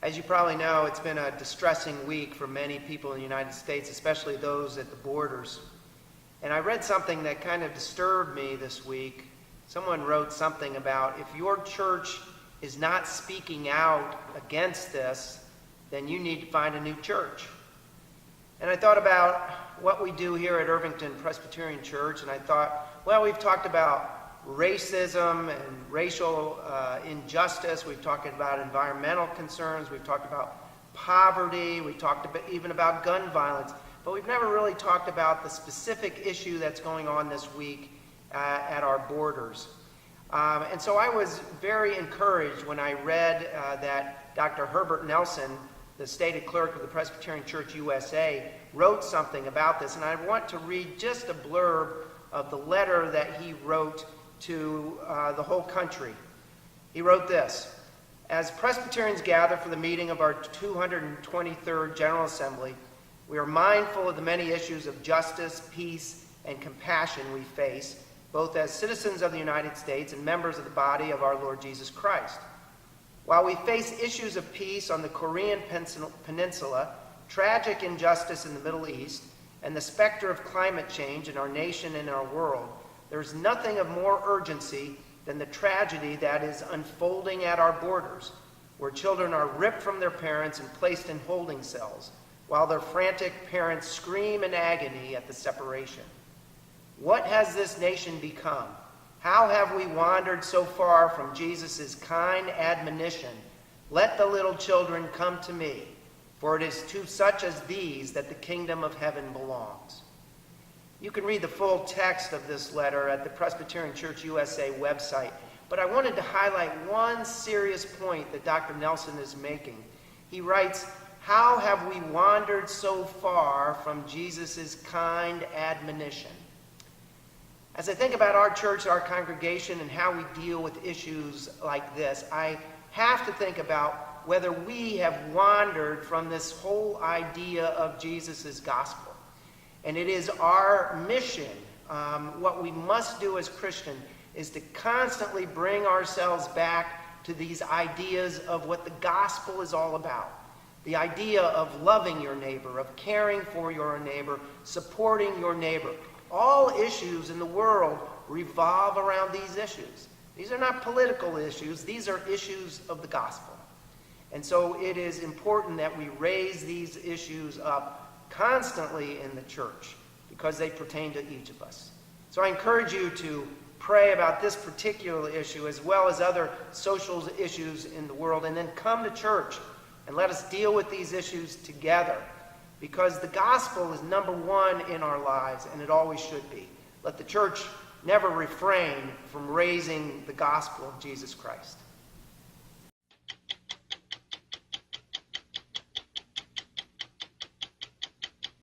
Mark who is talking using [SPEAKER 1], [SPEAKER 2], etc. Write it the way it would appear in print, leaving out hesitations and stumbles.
[SPEAKER 1] As you probably know, it's been a distressing week for many people in the United States, especially those at the borders. And I read something that kind of disturbed me this week. Someone wrote something about if your church is not speaking out against this, then you need to find a new church. And I thought about what we do here at Irvington Presbyterian Church, and I thought, well, we've talked about racism and racial injustice. We've talked about environmental concerns. We've talked about poverty. We talked even about gun violence. But we've never really talked about the specific issue that's going on this week at our borders. And so I was very encouraged when I read that Dr. Herbert Nelson, the stated clerk of the Presbyterian Church USA, wrote something about this. And I want to read just a blurb of the letter that he wrote to the whole country. He wrote this: "As Presbyterians gather for the meeting of our 223rd General Assembly, we are mindful of the many issues of justice, peace, and compassion we face, both as citizens of the United States and members of the body of our Lord Jesus Christ. While we face issues of peace on the Korean Peninsula, tragic injustice in the Middle East, and the specter of climate change in our nation and our world, there is nothing of more urgency than the tragedy that is unfolding at our borders, where children are ripped from their parents and placed in holding cells, while their frantic parents scream in agony at the separation. What has this nation become? How have we wandered so far from Jesus' kind admonition, 'Let the little children come to me, for it is to such as these that the kingdom of heaven belongs.'" You can read the full text of this letter at the Presbyterian Church USA website, but I wanted to highlight one serious point that Dr. Nelson is making. He writes, "How have we wandered so far from Jesus' kind admonition?" As I think about our church, our congregation, and how we deal with issues like this, I have to think about whether we have wandered from this whole idea of Jesus' gospel. And it is our mission, what we must do as Christians, is to constantly bring ourselves back to these ideas of what the gospel is all about. The idea of loving your neighbor, of caring for your neighbor, supporting your neighbor. All issues in the world revolve around these issues. These are not political issues. These are issues of the gospel. And so it is important that we raise these issues up constantly in the church because they pertain to each of us. So I encourage you to pray about this particular issue as well as other social issues in the world, and then come to church and let us deal with these issues together, because the gospel is number one in our lives, and it always should be. Let the church never refrain from raising the gospel of Jesus Christ.